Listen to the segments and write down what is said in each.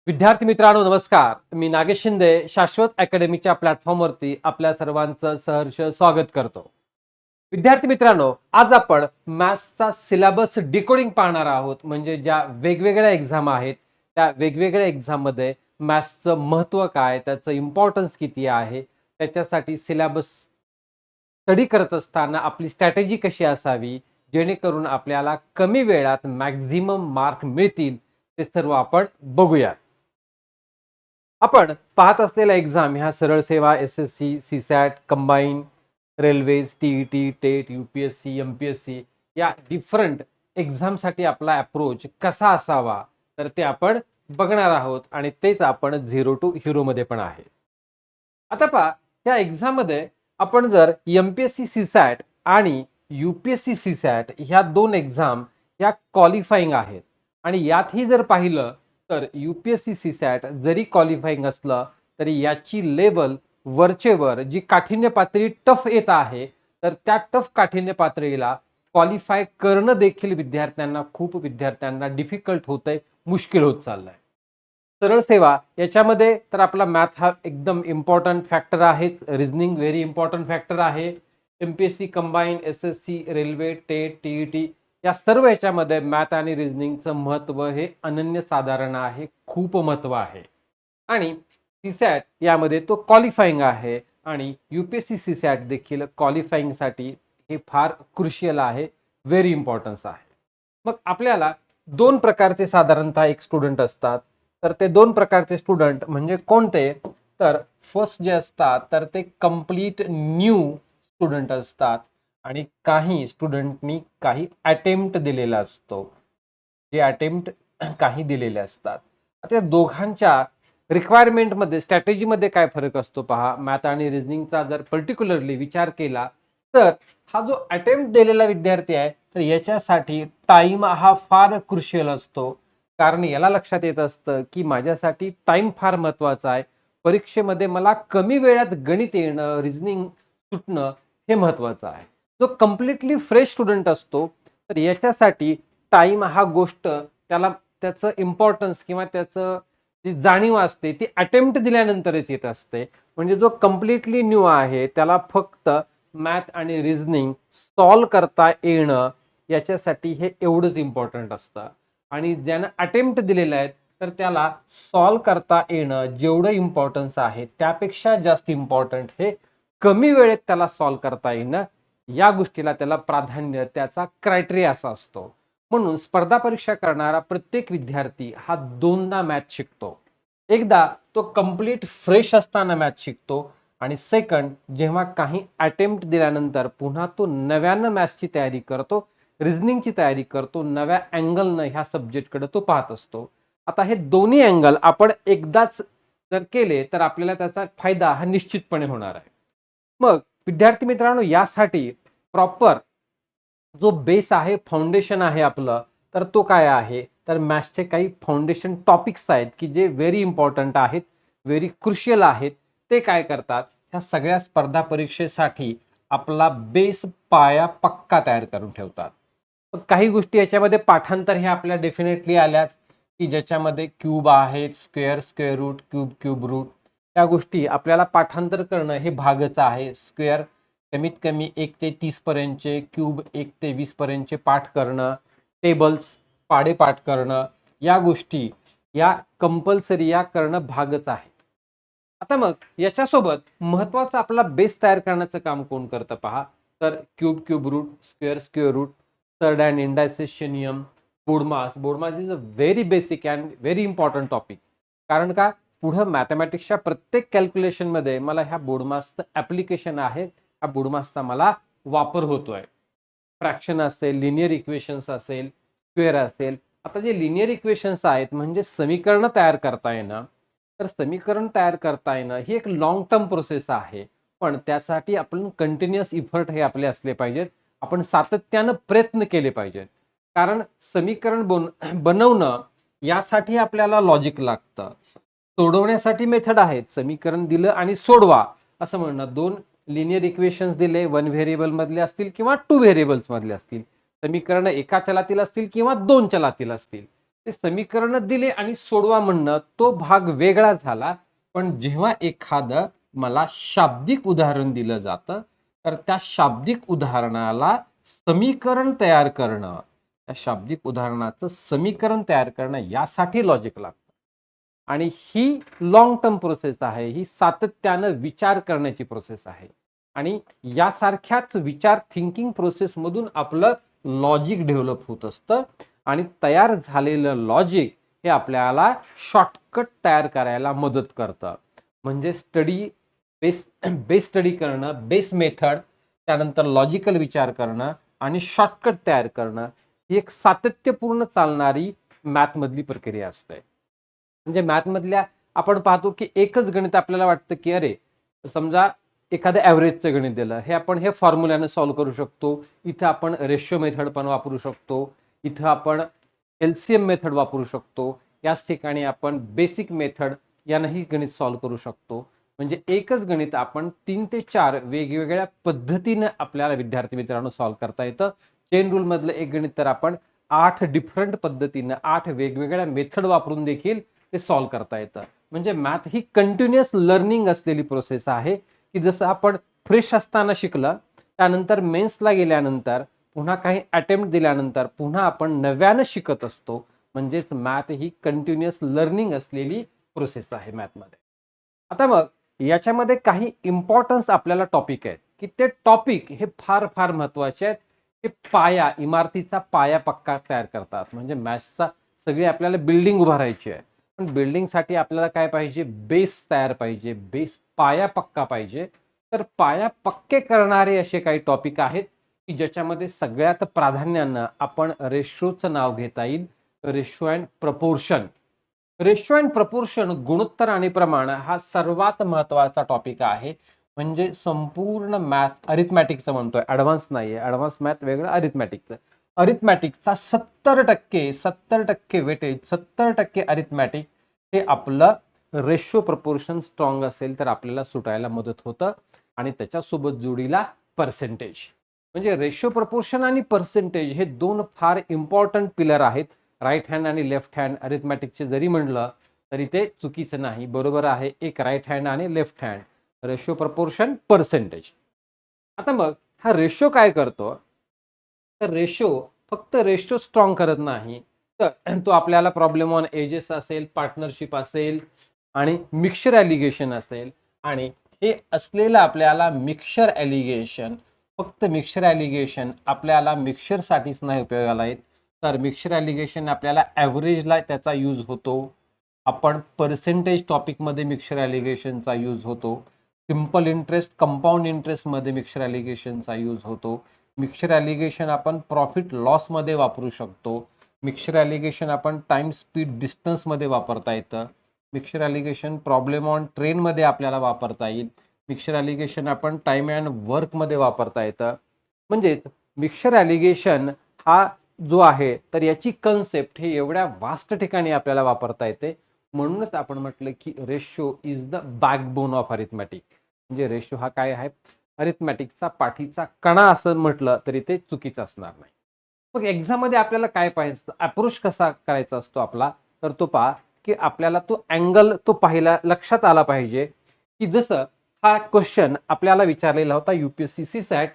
विद्यार्थी मित्रांनो नमस्कार. मी नागेश शिंदे शाश्वत अकॅडमीच्या प्लॅटफॉर्मवरती आपल्या सर्वांचं सहर्ष स्वागत करतो. विद्यार्थी मित्रांनो, आज आपण मॅथ्सचा सिलेबस डिकोडिंग पाहणार आहोत. म्हणजे ज्या वेगवेगळ्या एक्झाम आहेत, त्या वेगवेगळ्या एक्झाममध्ये मॅथ्सचं महत्त्व काय, त्याचं इम्पॉर्टन्स किती आहे, त्याच्यासाठी सिलेबस स्टडी करत असताना आपली स्ट्रॅटेजी कशी असावी, जेणेकरून आपल्याला कमी वेळात मॅक्झिमम मार्क मिळतील, ते सर्व आपण बघूया. आपण पाहत असलेल्या एक्झाम ह्या सरळ सेवा, SSC, CSAT, combine, railways, TET, TET, UPSC, MPSC या डिफरंट एक्झामसाठी आपला अप्रोच कसा असावा, तर ते आपण बघणार आहोत आणि तेच आपण झिरो टू हिरोमध्ये पण आहे. आता पहा, या एक्झाममध्ये आपण जर एम-पी-एस-सी, सी-सॅट आणि यू-पी-एस-सी, सी-सॅट ह्या 2 एक्झाम ह्या क्वालिफाईंग आहेत आणि यातही जर पाहिलं तर यू-पी-एस-सी, सी-सॅट जरी क्वालिफाईंग असलं तरी याची लेवल वरचे वर जी काठिण्य पातळी टफ येत आहे, तर त्या टफ काठिण्य पातळीला क्वालिफाय करणं देखील खूप विद्यार्थ्यांना डिफिकल्ट होतंय, मुश्किल होत चाललंय. सरळ सेवा याच्यामध्ये तर आपला मॅथ हा एकदम इम्पॉर्टंट फॅक्टर आहे. रिझनिंग व्हेरी इम्पॉर्टंट फॅक्टर आहे. MPSC, combine, SSC, railway, TET, TET या सर्व याच्यामध्ये मॅथ आणि रिझनिंगचं महत्त्व हे अनन्यसाधारण आहे. खूप महत्त्व आहे. आणि सी-सॅट यामध्ये तो क्वालिफाईंग आहे आणि यू-पी-एस-सी, सी-सॅट देखील क्वालिफाईंगसाठी हे फार क्रुशियल आहे, व्हेरी इम्पॉर्टन्स आहे. मग आपल्याला 2 प्रकारचे साधारणतः एक स्टुडंट असतात. तर ते 2 प्रकारचे स्टुडंट म्हणजे कोणते? तर फर्स्ट जे असतात तर ते कंप्लीट न्यू स्टुडंट असतात आणि काही स्टुडंटनी काही अटेम्प्ट दिलेला असतो. जे अटेम्प्ट काही दिलेले असतात. आता या दोघांच्या रिक्वायरमेंटमध्ये, स्ट्रॅटेजीमध्ये काय फरक असतो पहा. मॅथ आणि रिझनिंगचा जर पर्टिक्युलरली विचार केला, तर हा जो अटेम्प्ट दिलेला विद्यार्थी आहे, तर याच्यासाठी टाईम हा फार क्रुशियल असतो. कारण याला लक्षात येत असतं, की माझ्यासाठी टाईम फार महत्त्वाचा आहे. परीक्षेमध्ये मला कमी वेळात गणित येणं, रिझनिंग सुटणं हे महत्त्वाचं आहे. जो कंप्लीटली फ्रेश स्टुडंट असतो, तर याच्यासाठी टाईम हा गोष्ट त्याला त्याचं इम्पॉर्टन्स किंवा त्याचं जी जाणीव असते ती अटेम्प्ट दिल्यानंतरच येत असते. म्हणजे जो कंप्लीटली न्यू आहे त्याला फक्त मॅथ आणि रिझनिंग सॉल्व्ह करता येणं याच्यासाठी हे एवढंच इम्पॉर्टंट असतं. आणि ज्यानं अटेम्प्ट दिलेला आहे तर त्याला सॉल्व्ह करता येणं जेवढं इम्पॉर्टन्स आहे त्यापेक्षा जास्त इम्पॉर्टंट हे कमी वेळेत त्याला सॉल्व्ह करता येणं, या गोष्टीला त्याला प्राधान्य, त्याचा क्रायटेरिया असा असतो. म्हणून स्पर्धा परीक्षा करणारा प्रत्येक विद्यार्थी हा दोनदा मॅथ शिकतो. एकदा तो कंप्लीट फ्रेश असताना मॅथ शिकतो आणि सेकंड जेव्हा काही अटेम्प्ट दिल्यानंतर पुन्हा तो नव्यानं मॅथ्सची तयारी करतो, रिझनिंगची तयारी करतो, नव्या अँगलनं ह्या सब्जेक्टकडे तो पाहत असतो. आता हे दोन्ही अँगल आपण एकदाच जर केले तर आपल्याला त्याचा फायदा हा निश्चितपणे होणार आहे. मग विद्यार्थी मित्रांनो, यासाठी प्रॉपर जो बेस आहे, फाउंडेशन आहे आपलं, तर तो काय आहे? तर मॅथ्सचे काही फाउंडेशन टॉपिक्स आहेत, की जे व्हेरी इम्पॉर्टंट आहेत, व्हेरी क्रुशियल आहेत. ते काय करतात? ह्या सगळ्या स्पर्धा परीक्षेसाठी आपला बेस, पाया पक्का तयार करून ठेवतात. मग काही गोष्टी याच्यामध्ये पाठांतर हे आपल्याला डेफिनेटली आल्याच, की ज्याच्यामध्ये क्यूब आहेत, square, square root, cube, cube root त्या गोष्टी आपल्याला पाठांतर करणं हे भागच आहे. स्क्वेअर कमीत कमी 1 ते 30 पर्यंतचे, क्यूब 1 ते 20 पर्यंतचे पाठ करणं, टेबल्स, पाढे पाठ करणं, या गोष्टी या कंपल्सरी या करणं भागच आहे. आता मग याच्यासोबत महत्त्वाचा आपला बेस तयार करण्याचं काम कोण करतं पहा. तर cube, cube root, square, square root, third and indices नियम, BODMAS. BODMAS is a very basic and very important topic. कारण का पुढं मॅथमॅटिक्सच्या प्रत्येक कॅल्क्युलेशनमध्ये मला ह्या बोडमासचं ॲप्लिकेशन आहे. ह्या बोडमासचा मला वापर होतोय. फ्रॅक्शन असेल, लिनियर इक्वेशन्स असेल, स्क्वेअर असेल. आता जे लिनियर इक्वेशन्स आहेत म्हणजे समीकरणं तयार करता येणं, तर समीकरण तयार करता येणं ही एक लाँग टर्म प्रोसेस आहे. पण त्यासाठी आपण कंटिन्युअस इफर्ट हे आपले असले पाहिजेत. आपण सातत्यानं प्रयत्न केले पाहिजेत. कारण समीकरण बनवणं यासाठी आपल्याला लॉजिक लागतं. सोडवण्यासाठी मेथड आहेत. समीकरण दिलं आणि सोडवा असं म्हणणं. 2 लिनियर इक्वेशन्स दिले, 1 व्हेरिएबल मधले असतील किंवा 2 व्हेरिएबल्स मधले असतील. समीकरण एका चलातील असतील किंवा 2 चलातील असतील. ते समीकरण दिले आणि सोडवा म्हणणं तो भाग वेगळा झाला. पण जेव्हा एखादं मला शाब्दिक उदाहरण दिलं जातं, तर त्या शाब्दिक उदाहरणाला समीकरण तयार करणं, त्या शाब्दिक उदाहरणाचं समीकरण तयार करणं यासाठी लॉजिक लागतं. आणि ही लाँग टर्म प्रोसेस आहे. ही सातत्यानं विचार करण्याची प्रोसेस आहे. आणि यासारख्याच विचार थिंकिंग प्रोसेसमधून आपलं लॉजिक डेव्हलप होत असतं आणि तयार झालेलं लॉजिक हे आपल्याला शॉर्टकट तयार करायला मदत करतं. म्हणजे बेस बेस स्टडी करणं, बेस मेथड, त्यानंतर लॉजिकल विचार करणं आणि शॉर्टकट तयार करणं ही एक सातत्यपूर्ण चालणारी मॅथमधली प्रक्रिया असते. म्हणजे मॅथमधल्या आपण पाहतो की एकच गणित आपल्याला वाटतं की अरे समजा एखादं ॲव्हरेजचं गणित दिलं, हे फॉर्म्युल्याने सॉल्व्ह करू शकतो. इथं आपण रेशिओ मेथड पण वापरू शकतो. इथं आपण एलसीएम मेथड वापरू शकतो. याच ठिकाणी आपण बेसिक मेथड यानंही गणित सॉल्व्ह करू शकतो. म्हणजे एकच गणित आपण 3 ते 4 वेगवेगळ्या पद्धतीने आपल्याला विद्यार्थी मित्रांनो सॉल्व्ह करता येतं. चेन रूल मधलं एक गणित तर आपण 8 डिफरंट पद्धतीनं 8 वेगवेगळ्या मेथड वापरून देखील ते सॉल्व्ह करता येतं. म्हणजे मॅथ ही कंटिन्युअस लर्निंग असलेली प्रोसेस आहे, की जसं आपण फ्रेश असताना शिकलं, त्यानंतर मेन्सला गेल्यानंतर, पुन्हा काही अटेम्प्ट दिल्यानंतर पुन्हा आपण नव्यानं शिकत असतो. म्हणजेच मॅथ ही कंटिन्युअस लर्निंग असलेली प्रोसेस आहे मॅथमध्ये. आता मग याच्यामध्ये काही इम्पॉर्टन्स आपल्याला टॉपिक आहेत, की ते टॉपिक हे फार फार महत्वाचे आहेत. हे इमारतीचा पाया पक्का तयार करतात. म्हणजे मॅथ्सचा सगळी आपल्याला बिल्डिंग उभारायची आहे. पण बिल्डिंगसाठी आपल्याला काय पाहिजे? बेस तयार पाहिजे. पाया पक्का पाहिजे. तर पाया पक्के करणारे असे काही टॉपिक आहेत, की ज्याच्यामध्ये सगळ्यात प्राधान्यानं आपण रेशोचं नाव घेता येईल. Ratio and proportion. Ratio and proportion, गुणोत्तर आणि प्रमाण हा सर्वात महत्वाचा टॉपिक आहे. म्हणजे संपूर्ण मॅथ अरिथमॅटिकचं म्हणतोय, ॲडव्हान्स नाहीये. ॲडव्हान्स मॅथ वेगळं, अरिथमॅटिकचं. अरिथमॅटिकचा 70% वेटेज, 70% अरिथमॅटिक हे आपलं रेशो प्रपोर्शन स्ट्रॉंग असेल तर आपल्याला सुटायला मदत होतं. आणि त्याच्यासोबत जोडीला पर्सेंटेज. म्हणजे रेशो प्रपोर्शन आणि पर्सेंटेज हे 2 फार इम्पॉर्टंट पिलर आहेत. राईट हँड आणि लेफ्ट हँड अरिथमॅटिकचे जरी म्हणलं तरी ते चुकीचं नाही. बरोबर आहे. एक राईट हँड आणि left hand. Ratio proportion percentage. आता मग हा रेशो काय करतो? तर रेशो फक्त रेशो स्ट्रॉंग करत नाही, तर तो आपल्याला प्रॉब्लेम ऑन एजेस असेल, पार्टनरशिप असेल आणि मिक्सचर ॲलिगेशन असेल. आणि हे असलेलं आपल्याला मिक्सचर ॲलिगेशन, फक्त मिक्सचर ॲलिगेशन आपल्याला मिक्सचरसाठीच नाही उपयोगाला येत, तर मिक्सचर ॲलिगेशन आपल्याला ॲव्हरेजला त्याचा यूज होतो. आपण पर्सेंटेज टॉपिकमध्ये मिक्सचर ॲलिगेशनचा यूज होतो. सिंपल इंटरेस्ट, कंपाऊंड इंटरेस्टमध्ये मिक्सचर ॲलिगेशनचा यूज होतो. मिक्सचर ॲलिगेशन आपण प्रॉफिट लॉसमध्ये वापरू शकतो. मिक्सचर ॲलिगेशन आपण टाईम स्पीड डिस्टन्समध्ये वापरता येतं. मिक्सचर ॲलिगेशन प्रॉब्लेम ऑन ट्रेनमध्ये आपल्याला वापरता येईल. मिक्सचर ॲलिगेशन आपण टाईम अँड वर्कमध्ये वापरता येतं. म्हणजेच मिक्सचर ॲलिगेशन हा जो आहे तर याची कन्सेप्ट हे एवढ्या वास्ट ठिकाणी आपल्याला वापरता येते. म्हणूनच आपण म्हटलं की ratio is the backbone of arithmetic. म्हणजे रेशो हा काय आहे? अरिथमॅटिकचा पाठीचा कणा असं म्हटलं तरी ते चुकीचं असणार नाही. मग एक्झाममध्ये आपल्याला काय पाहायचं, अप्रोच कसा करायचा असतो आपला, तर तो पहा की आपल्याला तो अँगल तो पाहिला लक्षात आला पाहिजे, की जसं हा क्वेश्चन आपल्याला विचारलेला होता UPSC सॅट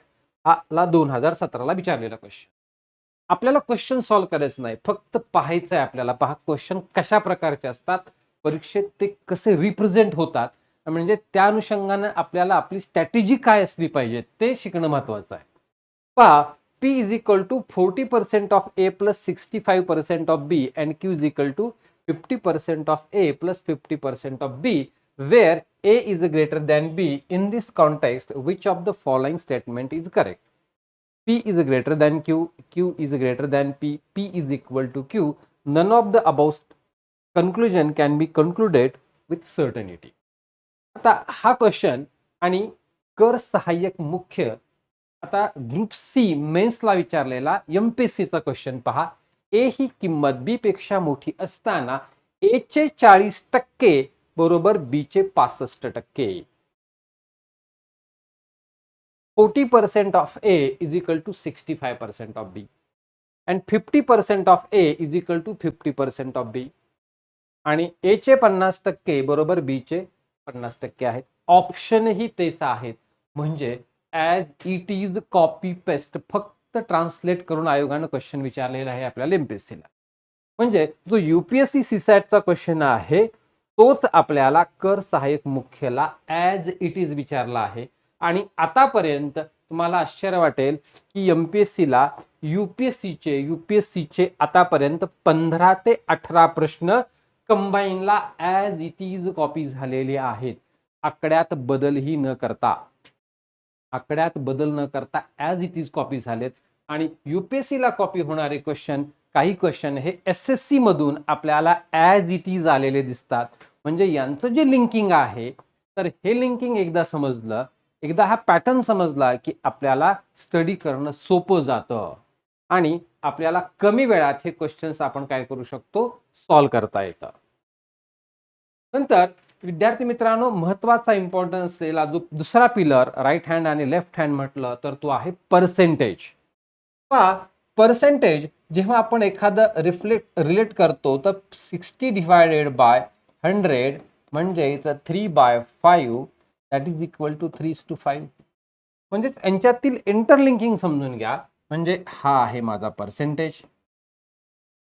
ला 2017ला विचारलेला क्वेश्चन. आपल्याला क्वेश्चन सॉल्व्ह करायचं नाही, फक्त पाहायचं आहे आपल्याला. पहा क्वेश्चन कशा प्रकारचे असतात, परीक्षेत ते कसे रिप्रेझेंट होतात, म्हणजे त्या अनुषंगाने आपल्याला आपली स्ट्रॅटेजी काय असली पाहिजे ते शिकणं महत्वाचं आहे. पहा, P is equal to 40% of A plus 65% of B and Q is equal to 50% of A plus 50% of B, where A is greater than B. In this context, which of the following statement is correct? P is greater than Q, Q is greater than P is equal to Q. None of the above conclusion can be concluded with certainty. आता हा question आणि कर सहाय्यक मुख्य, आता group C मेन्सला विचारलेला MPSCचा question पहा. ए ही किंमत बी पेक्षा मोठी असताना ए चे 40% बरोबर बी चे 65%. 40% of A is equal to 65% of B. And 50% of A is equal to 50% of B. आणि ए चे 50% बरोबर बी चे 50% आहेत. ऑप्शनही तेच आहेत. म्हणजे as it is copy paste, फक्त ट्रान्सलेट करून आयोगानं क्वेश्चन विचारलेला आहे आपल्याला एमपीएससीला. म्हणजे जो यूपीएससी सीसॅटचा क्वेश्चन आहे तोच आपल्याला कर सहाय्यक मुख्यला ॲज इट इज विचारला आहे. आणि आतापर्यंत तुम्हाला आश्चर्य वाटेल की एमपीएससीला यूपीएससीचे आतापर्यंत 15 ते 18 प्रश्न कंबाईनला ॲज इट इज कॉपी झालेले आहेत. आकड्यात बदलही न करता ॲज इट इज कॉपी झालेत. आणि यूपीएससीला कॉपी होणारे क्वेश्चन, काही क्वेश्चन हे एसएससी मधून आपल्याला ॲज इट इज आलेले दिसतात. म्हणजे यांचं जे लिंकिंग आहे, तर हे लिंकिंग एकदा समजलं, एकदा हा पॅटर्न समजला की आपल्याला स्टडी करणं सोपं जातं आणि आपल्याला कमी वेळात हे क्वेश्चन्स आपण काय करू शकतो, सॉल्व्ह करता येतं. नंतर विद्यार्थी मित्रांनो, महत्वाचा इम्पॉर्टन्स असलेला जो दुसरा पिलर, राईट हँड आणि लेफ्ट हँड म्हटलं तर तो आहे पर्सेंटेज. पर्सेंटेज जेव्हा आपण एखादं रिलेट करतो तर 60 डिवायडेड बाय 100 म्हणजेच 3/5 दॅट इज इक्वल टू 3:5. म्हणजेच यांच्यातील इंटरलिंकिंग समजून घ्या. म्हणजे हा आहे माझा पर्सेंटेज,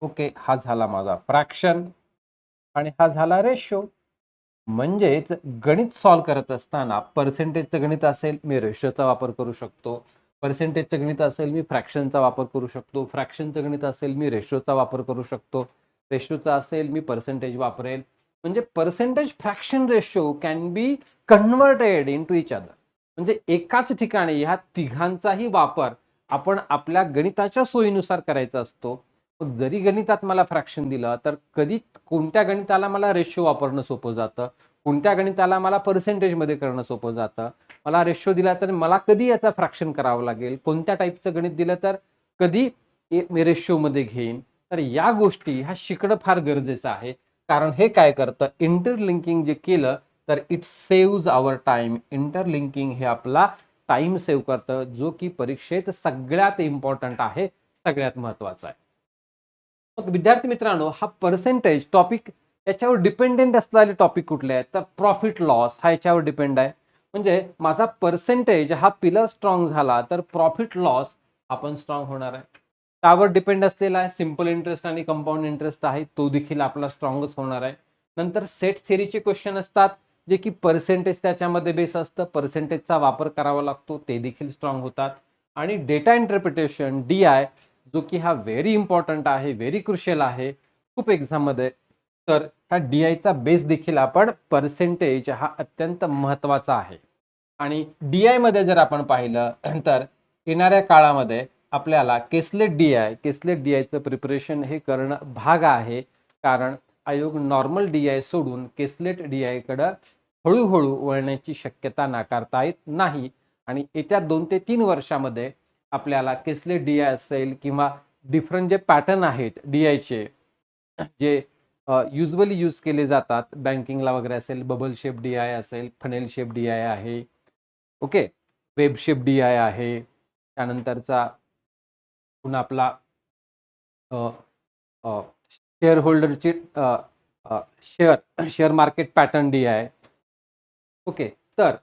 ओके, हा झाला माझा फ्रॅक्शन आणि हा झाला रेशो. म्हणजेच गणित सॉल्व्ह करत असताना पर्सेंटेजचं गणित असेल मी रेशोचा वापर करू शकतो, पर्सेंटेजचं गणित असेल मी फ्रॅक्शनचा वापर करू शकतो, फ्रॅक्शनचं गणित असेल मी रेशोचा वापर करू शकतो, रेशोचा असेल मी पर्सेंटेज वापरेल. म्हणजे percentage, fraction, ratio can be converted into each other. म्हणजे एकाच ठिकाणी ह्या तिघांचाही वापर आपण आपल्या गणिताच्या सोयीनुसार करायचा असतो. जरी गणितात मला फ्रॅक्शन दिलं तर कधी कोणत्या गणिताला मला रेशो वापरणं सोपं जातं, कोणत्या गणिताला मला पर्सेंटेजमध्ये करणं सोपं जातं. मला रेशो दिला तर मला कधी याचा फ्रॅक्शन करावं लागेल, कोणत्या टाईपचं गणित दिलं तर कधी मी रेशोमध्ये घेईन. तर या गोष्टी ह्या शिकणं फार गरजेचं आहे. कारण हे काय करतं, इंटरलिंकिंग जे केलं तर it saves our time. Interlinking हे आपला टाइम सेव्ह करतं, जो की परीक्षेत सगळ्यात इम्पॉर्टंट आहे, सगळ्यात महत्वाचा आहे. मग विद्यार्थी मित्रांनो, हा पर्सेंटेज टॉपिक याच्यावर डिपेंडेंट असलेले टॉपिक कुठले आहेत, तर प्रॉफिट लॉस हा याच्यावर डिपेंड आहे. म्हणजे माझा पर्सेंटेज हा पिलर स्ट्रॉंग झाला तर प्रॉफिट लॉस आपण स्ट्रॉंग होणार आहे. त्यावर डिपेंड असलेला आहे सिंपल इंटरेस्ट आणि कंपाऊंड इंटरेस्ट आहे, तो देखील आपला स्ट्रॉंगच होणार आहे. नंतर सेट थेरीचे क्वेश्चन असतात जे की पर्सेंटेज त्याच्यामध्ये बेस असतं, पर्सेंटेजचा वापर करावा लागतो, ते देखील स्ट्रॉंग होतात. आणि डेटा इंटरप्रिटेशन DI, जो की हा व्हेरी इम्पॉर्टंट आहे, व्हेरी क्रुशियल आहे खूप एक्झाम मध्ये. तर हा DIचा बेस देखील आपण पर्सेंटेज हा अत्यंत महत्वाचा आहे. आणि DI मध्ये जर आपण पाहिलं तर येणाऱ्या काळामध्ये आपल्याला केसलेट DIचं प्रिपरेशन हे करणं भाग आहे. कारण आयोग नॉर्मल DI सोडून केसलेट DI कडे हळूहळू वळण्याची शक्यता नाकारता येत नाही. आणि येत्या 2 ते 3 वर्षामध्ये आपल्याला केसलेट DI असेल किंवा डिफरंट जे पॅटर्न आहेत DIचे, जे युजली यूज केले जातात बँकिंगला वगैरे असेल, बबल शेप DI असेल, फनेल शेप DI आहे, ओके, वेब शेप DI आहे. त्यानंतरचा पुन्हा आपला शेअर होल्डरची share market pattern DI, okay. तर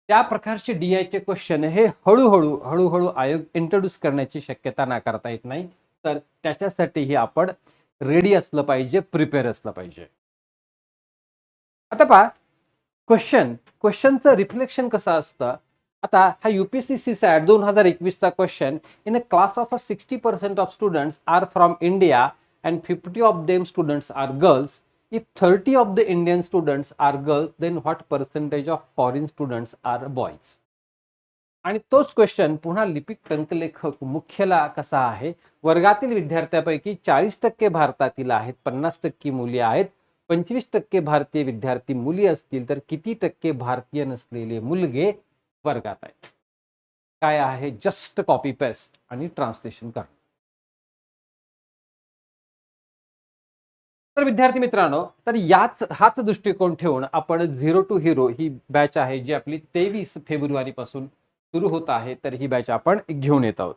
त्या प्रकारचे DIचे क्वेश्चन हे हळूहळू आयोग इंट्रोड्यूस करण्याची शक्यता नाकारता येत नाही. तर त्याच्यासाठीही आपण रेडी असलं पाहिजे, प्रिपेअर असलं पाहिजे. आता पहा, क्वेश्चनचं रिफ्लेक्शन कसं असतं. आता हा UPSC CSAT 2021चा question, in a class of 60% of students are from India and 50 of them students are girls. If 30 of the Indian students are girls, then what percentage of foreign students are boys? आणि तोच question पुन्हा लिपिक टंकलेखक मुख्यला कसा आहे. वर्गातील विद्यार्थ्यांपैकी 40% भारतातील आहेत, 50% मुली आहेत. 25% भारतीय विद्यार्थी मुली असतील तर किती टक्के भारतीय नसलेले मुलगे वर्गात आहेत. काय आहे, जस्ट कॉपी पेस्ट आणि ट्रान्सलेशन करा. तर विद्यार्थी मित्रांनो, तर हाच दृष्टिकोन ठेवून आपण झिरो टू हिरो ही बॅच आहे जी आपली 23 फेब्रुवारी पासून सुरू होत आहे. तर ही बॅच आपण घेऊन येत आहोत.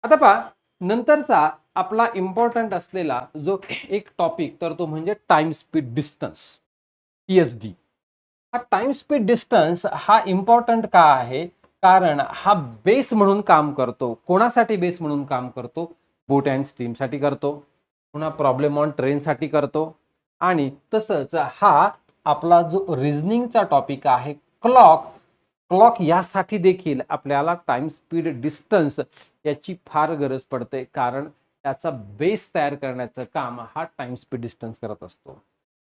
आता पहा, नंतरचा आपला इम्पॉर्टंट असलेला जो एक टॉपिक तर तो म्हणजे टाइम स्पीड डिस्टन्स, TSD. हा टाइम स्पीड डिस्टन्स हा इम्पॉर्टंट का आहे? कारण हा बेस म्हणून काम करतो. कोणासाठी बेस म्हणून काम करतो? बोट अँड स्ट्रीमसाठी करतो, पुन्हा प्रॉब्लेम ऑन ट्रेनसाठी करतो आणि तसंच हा आपला जो रिझनिंगचा टॉपिक आहे क्लॉक, क्लॉक यासाठी देखील आपल्याला टाइम स्पीड डिस्टन्स याची फार गरज पडते, कारण त्याचा बेस तयार करण्याचं काम हा टाइम स्पीड डिस्टन्स करत असतो.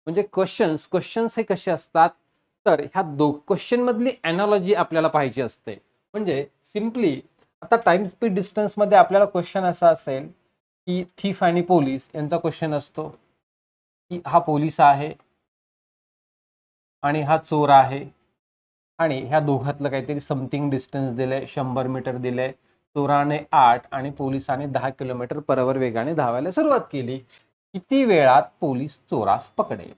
म्हणजे क्वेश्चन्स हे कसे असतात, तर ह्या क्वेश्चन मधली अॅनालॉजी आपल्याला पाहिजे असते. म्हणजे सिम्पली आता टाइम स्पीड डिस्टन्स मध्ये आपल्याला क्वेश्चन असा असेल की थीफ आणि पोलीस यांचा क्वेश्चन असतो की हा पोलीस आहे आणि हा चोर आहे आणि ह्या दोघातलं काहीतरी समथिंग डिस्टन्स दिलंय, 100 मीटर दिलंय. चोराने 8 आणि पोलिसाने 10 किलोमीटर पर आवर वेगाने धावायला सुरुवात केली. किती वेळात पोलीस चोरास पकडेल?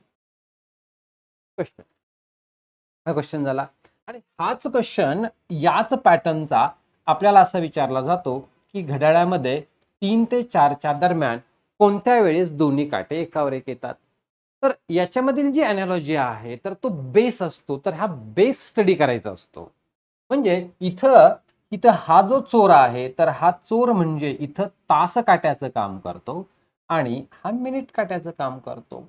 क्वेश्चन, हा क्वेश्चन झाला. आणि हाच क्वेश्चन याच पॅटर्नचा आपल्याला असा विचारला जातो की घड्याळामध्ये 3 ते 4च्या दरम्यान कोणत्या वेळेस दोन्ही काटे एकावर एक येतात? तर याच्यामधील जी अॅनालॉजी आहे तर तो बेस असतो, तर हा बेस स्टडी करायचा असतो. म्हणजे इथं इथं हा जो चोर आहे तर हा चोर म्हणजे इथं तास काट्याचं काम करतो आणि हा मिनिट काट्याचं काम करतो.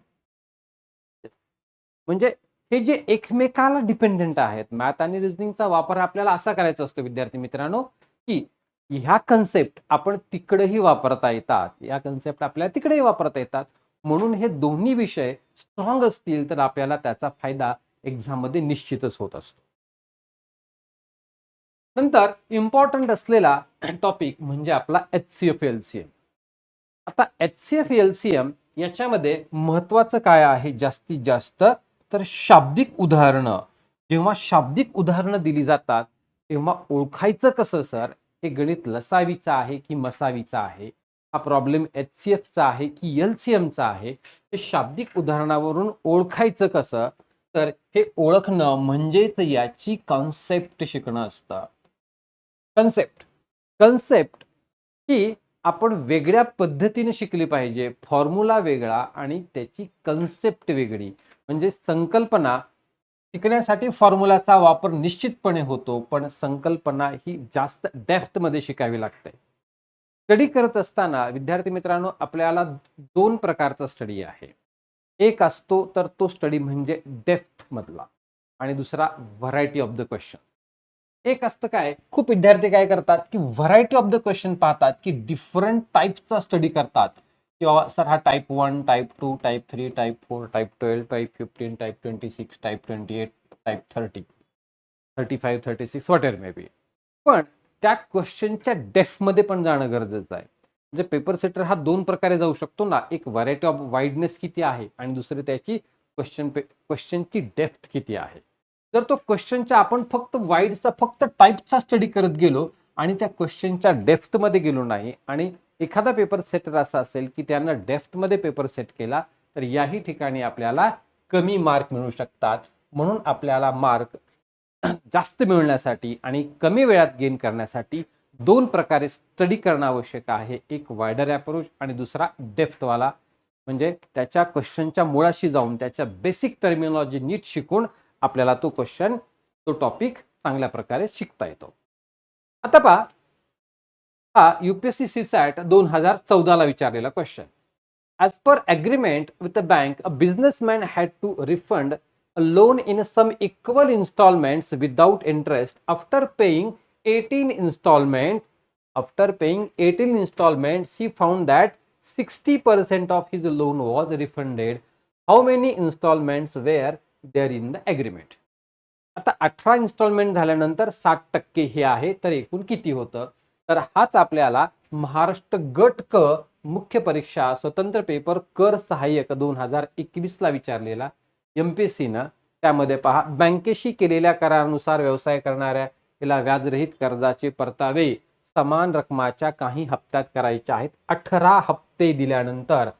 म्हणजे हे जे एकमेकाला डिपेंडेंट आहेत. मॅथ आणि रिझनिंगचा वापर आपल्याला असा करायचा असतो विद्यार्थी मित्रांनो, की ह्या कन्सेप्ट आपण तिकडेही वापरता येतात, या कन्सेप्ट आपल्याला तिकडेही वापरता येतात. म्हणून हे दोन्ही विषय स्ट्रॉंग असतील तर आपल्याला त्याचा फायदा एक्झाम मध्ये निश्चितच होत असतो. नंतर इम्पॉर्टंट असलेला टॉपिक म्हणजे आपला HCF LCM. आता HCF LCM याच्यामध्ये महत्वाचं काय आहे जास्तीत जास्त, तर शाब्दिक उदाहरणं. जेव्हा शाब्दिक उदाहरणं दिली जातात तेव्हा ओळखायचं कसं सर, हे गणित लसावीचं आहे की मसावीचं आहे, हा प्रॉब्लेम HCFचा आहे की LCMचा आहे, हे शाब्दिक उदाहरणावरून ओळखायचं कसं, तर हे ओळखणं म्हणजेच याची कॉन्सेप्ट शिकणं असतं. कन्सेप्ट, कन्सेप्ट ही आपण वेगळ्या पद्धतीने शिकली पाहिजे. फॉर्म्युला वेगळा आणि त्याची कन्सेप्ट वेगळी. म्हणजे संकल्पना शिकण्यासाठी फॉर्म्युलाचा वापर निश्चितपणे होतो, पण संकल्पना ही जास्त डेप्थमध्ये शिकावी लागते. स्टडी करत असताना विद्यार्थी मित्रांनो आपल्याला 2 प्रकारचा स्टडी आहे. एक असतो तर तो स्टडी म्हणजे डेप्थ मधला आणि दुसरा व्हरायटी ऑफ द क्वेश्चन. एक असतं काय, खूप विद्यार्थी काय करतात की व्हरायटी ऑफ द क्वेश्चन पाहतात की डिफरंट टाईपचा स्टडी करतात, किंवा सर हा type 1, type 2, type 3, type 4, type 12, type 15, type 26, type 28, type 30, 35, 36 what ever may be. पण त्या क्वेश्चनच्या डेप्थमध्ये पण जाणं गरजेचं आहे. म्हणजे पेपर सेटर हा 2 प्रकारे जाऊ शकतो ना, एक व्हरायटी ऑफ वाईडनेस किती आहे आणि दुसरी त्याची क्वेश्चनची डेप्थ किती आहे. जर तो क्वेश्चनच्या आपण फक्त वाईडचा फक्त टाईपचा स्टडी करत गेलो आणि त्या क्वेश्चनच्या डेप्थमध्ये गेलो नाही आणि एखादा पेपर सेटर असा असेल की त्यांना डेप्थमध्ये पेपर सेट केला, तर याही ठिकाणी आपल्याला कमी मार्क मिळू शकतात. म्हणून आपल्याला मार्क जास्त मिळवण्यासाठी आणि कमी वेळात गेन करण्यासाठी 2 प्रकारे स्टडी करणं आवश्यक आहे. एक वायडर अप्रोच आणि दुसरा डेप्थवाला. म्हणजे त्याच्या क्वेश्चनच्या मुळाशी जाऊन त्याच्या बेसिक टर्मिनॉलॉजी नीट शिकून आपल्याला तो क्वेश्चन, तो टॉपिक चांगल्या प्रकारे शिकता येतो. आता पहा, हा UPSC CSAT 2014 ला विचारलेला question. As per agreement with the bank, a businessman had to refund a loan in some equal installments without interest. After paying 18 installments, he found that 60% of his loan was refunded. How many installments were there in the agreement? आता 18 instalment झाल्यानंतर 60% हे आहे, तर एकूण किती होतं? तर हाच आपल्याला महाराष्ट्र गट क मुख्य परीक्षा स्वतंत्र पेपर कर सहाय्यक 2021 ला विचारलेला MPSCनं. त्यामध्ये पहा, बँकेशी केलेल्या करारानुसार व्यवसाय करणाऱ्या याला व्याजरहित कर्जाचे परतावे समान रकमाच्या काही हप्त्यात करायचे आहेत. 18 हप्ते दिल्यानंतर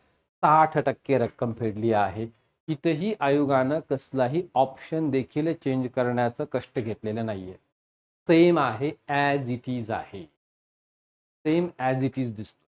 60% रक्कम फेडली आहे. इथेही आयोगानं कसलाही ऑप्शन देखील चेंज करण्याचं कष्ट घेतलेलं नाहीये. सेम आहे, ॲज इट इज आहे. सेम ॲज इट इज दिसतो.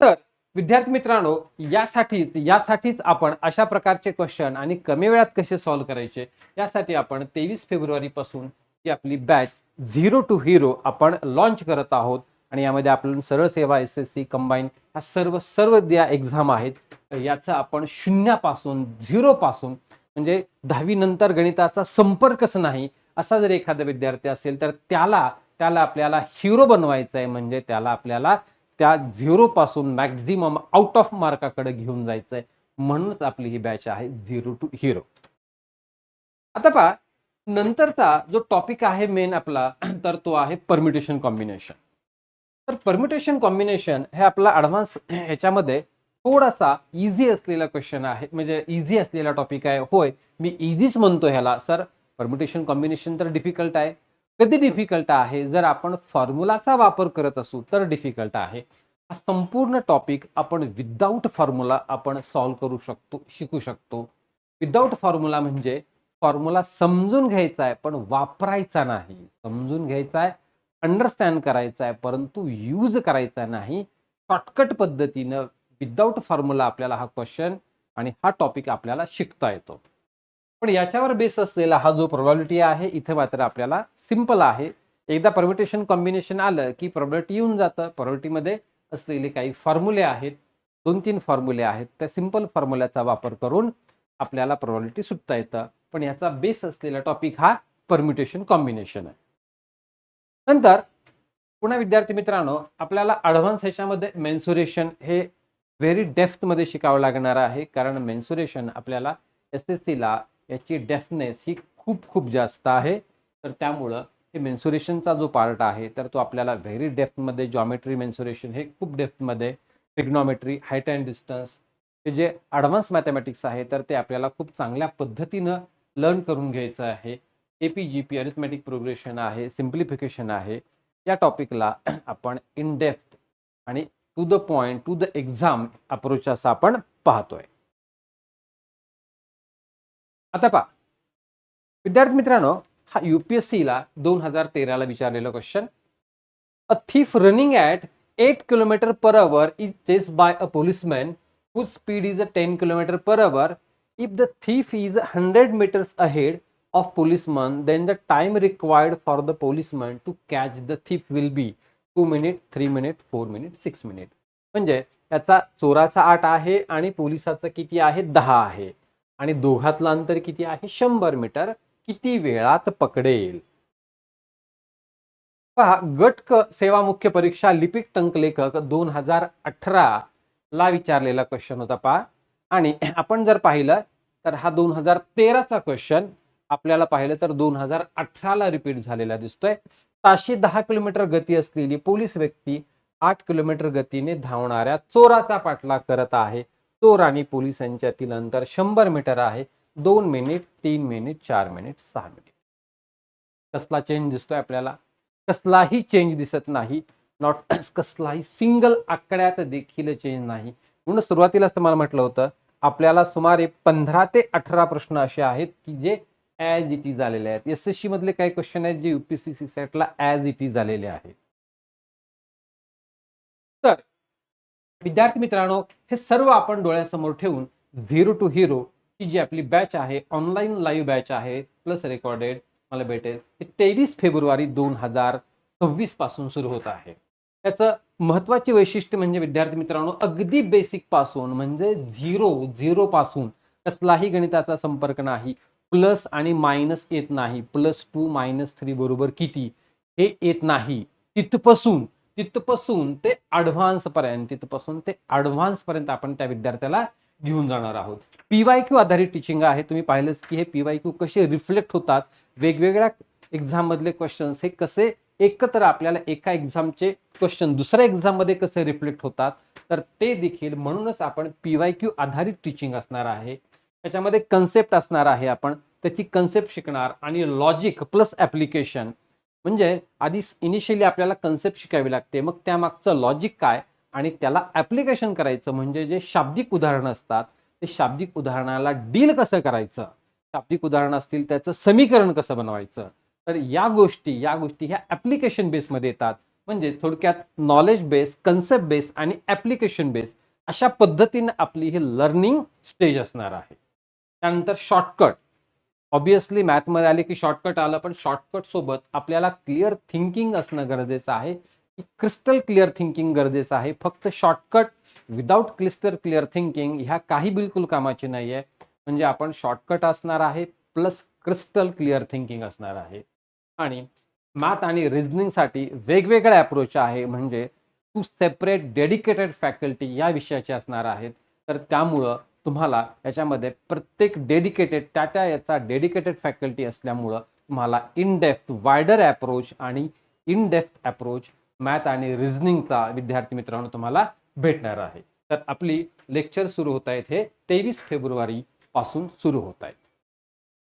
तर विद्यार्थी मित्रांनो, यासाठीच आपण अशा प्रकारचे क्वेश्चन आणि कमी वेळात कसे सॉल्व्ह करायचे यासाठी आपण 23 फेब्रुवारी पासून ही आपली बॅच झिरो टू हिरो आपण लॉन्च करत आहोत. आणि यामध्ये आपण सरळ सेवा, SSC कंबाईन ह्या सर्व सर्व ज्या एक्झाम आहेत याचा आपण शून्यापासून, झिरो पासून, म्हणजे 10वी नंतर गणिताचा संपर्कच नाही असा जर एखादा विद्यार्थी असेल तर त्याला आपल्याला हिरो बनवायचं आहे. म्हणजे त्याला आपल्याला त्या झिरो पासून मॅक्झिमम आउट ऑफ मार्काकडे घेऊन जायचंय. म्हणूनच आपली ही बॅच आहे झिरो टू हिरो. आता पहा, नंतरचा जो टॉपिक आहे मेन आपला तर तो आहे परम्युटेशन कॉम्बिनेशन. तर परम्युटेशन कॉम्बिनेशन हे आपला ॲडव्हान्स ह्याच्यामध्ये थोडासा इझी असलेला क्वेश्चन आहे, म्हणजे इझी असलेला टॉपिक आहे. होय, मी इझीच म्हणतो ह्याला. सर परम्युटेशन कॉम्बिनेशन तर डिफिकल्ट आहे. कधी डिफिकल्ट आहे? जर आपण फॉर्म्युलाचा वापर करत असू तर डिफिकल्ट आहे. हा संपूर्ण टॉपिक आपण विदाऊट फॉर्म्युला आपण सॉल्व्ह करू शकतो, शिकू शकतो. विदाऊट फॉर्म्युला म्हणजे फॉर्म्युला समजून घ्यायचा आहे पण वापरायचा नाही. समजून घ्यायचा आहे, अंडरस्टँड करायचा आहे, परंतु यूज करायचा नाही. शॉर्टकट पद्धतीनं विदाऊट फॉर्म्युला आपल्याला हा क्वेश्चन आणि हा टॉपिक आपल्याला शिकता येतो. पण याच्यावर बेस असलेला हा जो प्रोबॅबिलिटी आहे इथे मात्र आपल्याला सिंपल आहे. एकदा परम्युटेशन कॉम्बिनेशन आलं की प्रोबॅबिलिटी येऊन जातं. प्रोबॅबिलिटीमध्ये असलेले काही फॉर्म्युले आहेत, 2-3 फॉर्म्युले आहेत. त्या सिंपल फॉर्म्युल्याचा वापर करून आपल्याला प्रोबॅबिलिटी सुटता येतं. पण याचा बेस असलेला टॉपिक हा परम्युटेशन कॉम्बिनेशन आहे. नंतर पुन्हा विद्यार्थी मित्रांनो, आपल्याला ॲडव्हान्स ह्याच्यामध्ये मेन्सुरेशन हे व्हेरी डेप्थमध्ये शिकावं लागणार आहे. कारण मेन्सुरेशन आपल्याला SSCला याची डेप्थनेस ही खूप खूप जास्त आहे. तर त्यामुळं हे मेन्सुरेशनचा जो पार्ट आहे तर तो आपल्याला व्हेरी डेप्थमध्ये, जॉमेट्री मेन्सुरेशन हे खूप डेप्थमध्ये, ट्रिग्नॉमेट्री, हाईट अँड डिस्टन्स हे जे ॲडव्हान्स मॅथमॅटिक्स आहे तर ते आपल्याला खूप चांगल्या पद्धतीनं लर्न करून घ्यायचं आहे. APGP अरिथमॅटिक प्रोग्रेशन आहे, सिम्प्लिफिकेशन आहे. या टॉपिकला आपण इन डेप्थ आणि to the point, to the exam approach असं आपण पाहतोय. आता पहा विद्यार्थी मित्रांनो, हा UPSCला 2013ला विचारलेला question. A thief running at 8 km per hour is chased by a policeman whose speed is 10 km per hour. If the thief is 100 meters ahead of policeman, then the time required for the policeman to catch the thief will be 2 minutes, 3 minutes, 4 minutes, 6 minutes. म्हणजे याचा चोराचा 8 आहे आणि पोलिसाचं किती आहे? 10 आहे. आणि दोघातलं अंतर किती आहे? 100 मीटर. किती वेळात पकडेल? पहा, गट क सेवा मुख्य परीक्षा लिपिक टंकलेखक 2018 ला विचारलेला क्वेश्चन होता पहा. आणि आपण जर पाहिलं तर हा 2013चा क्वेश्चन आपल्याला पाहिलं तर 2018ला रिपीट झालेला दिसतोय. ताशी 10 किलोमीटर गती असलेली पोलीस व्यक्ती 8 किलोमीटर गतीने धावणाऱ्या चोराचा पाठलाग करत आहे. चोर आणि पोलीस यांच्यातील अंतर 100 मीटर आहे. 2 मिनिट, 3 मिनिट, 4 मिनिट, 6 मिनिट. कसला चेंज दिसतोय आपल्याला? कसलाही चेंज दिसत नाही. नॉट कसलाही सिंगल आकड्यात देखील चेंज नाही. म्हणून सुरुवातीलाच तुम्हाला म्हटलं होतं आपल्याला सुमारे 15 ते 18 प्रश्न असे आहेत की जे ॲज इट इज आलेले आहेत. SSC मधले काही क्वेश्चन आहेत जे UPSC सेटला ॲज इट इज आलेले आहेत. तर विद्यार्थी मित्रांनो, हे सर्व आपण डोळ्यासमोर ठेवून झिरो टू हिरो ही जी आपली बॅच आहे, ऑनलाईन लाईव्ह बॅच आहे प्लस रेकॉर्डेड, मला भेटेल हे 23 फेब्रुवारी 2026 पासून सुरू होत आहे. त्याचं महत्त्वाचे वैशिष्ट्य म्हणजे विद्यार्थी मित्रांनो, अगदी बेसिक पासून म्हणजे झिरो पासून कसलाही गणिताचा संपर्क नाही. प्लस आणि मायनस येत नाही. +2 -3 बरोबर किती हे येत नाही. तिथपासून ते ॲडव्हान्स पर्यंत आपण त्या विद्यार्थ्याला घेऊन जाणार आहोत. PYQ आधारित टीचिंग आहे. तुम्ही पाहिलंच की हे PYQ कसे रिफ्लेक्ट होतात, वेगवेगळ्या एक्झाम मधले क्वेश्चन्स हे कसे एकत्र आपल्याला एका एक्झामचे क्वेश्चन दुसऱ्या एक्झाम मध्ये कसे रिफ्लेक्ट होतात, तर ते देखील म्हणूनच आपण PYQ आधारित टीचिंग असणार आहे. त्याच्यामध्ये कन्सेप्ट असणार आहे. आपण त्याची कन्सेप्ट शिकणार आणि लॉजिक प्लस ॲप्लिकेशन, म्हणजे आधी इनिशियली आपल्याला कन्सेप्ट शिकावी लागते, मग त्यामागचं लॉजिक काय आणि त्याला ॲप्लिकेशन करायचं, म्हणजे जे शाब्दिक उदाहरणं असतात ते शाब्दिक उदाहरणाला डील कसं करायचं, शाब्दिक उदाहरण असतील त्याचं समीकरण कसं बनवायचं. तर या गोष्टी ह्या ॲप्लिकेशन बेसमध्ये येतात. म्हणजे थोडक्यात नॉलेज बेस, कन्सेप्ट बेस आणि ॲप्लिकेशन बेस अशा पद्धतीने आपली ही लर्निंग स्टेज असणार आहे. त्यानंतर शॉर्टकट. ऑब्व्हियसली मॅथमध्ये आले की शॉर्टकट आलं, पण शॉर्टकट सोबत आपल्याला क्लिअर थिंकिंग असणं गरजेचं आहे. क्रिस्टल क्लिअर थिंकिंग गरजेचं आहे. फक्त शॉर्टकट विदाऊट क्लिअर थिंकिंग ह्या काही बिलकुल कामाची नाही आहे. म्हणजे आपण शॉर्टकट असणार आहे प्लस क्रिस्टल क्लिअर थिंकिंग असणार आहे. आणि मॅथ आणि रिझनिंगसाठी वेगवेगळे अप्रोच आहे. म्हणजे टू सेपरेट डेडिकेटेड फॅकल्टी या विषयाचे असणार आहेत. तर त्यामुळं तुम्हाला याच्यामध्ये प्रत्येक डेडिकेटेड त्या याचा डेडिकेटेड फॅकल्टी असल्यामुळं तुम्हाला इन डेप्थ वायडर अप्रोच आणि इन डेप्थ अप्रोच मॅथ आणि रिझनिंगचा विद्यार्थी मित्रांनो तुम्हाला भेटणार आहे. तर आपली लेक्चर सुरू होत आहेत हे 23 फेब्रुवारी पासून सुरू होत आहेत.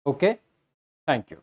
Okay, thank you.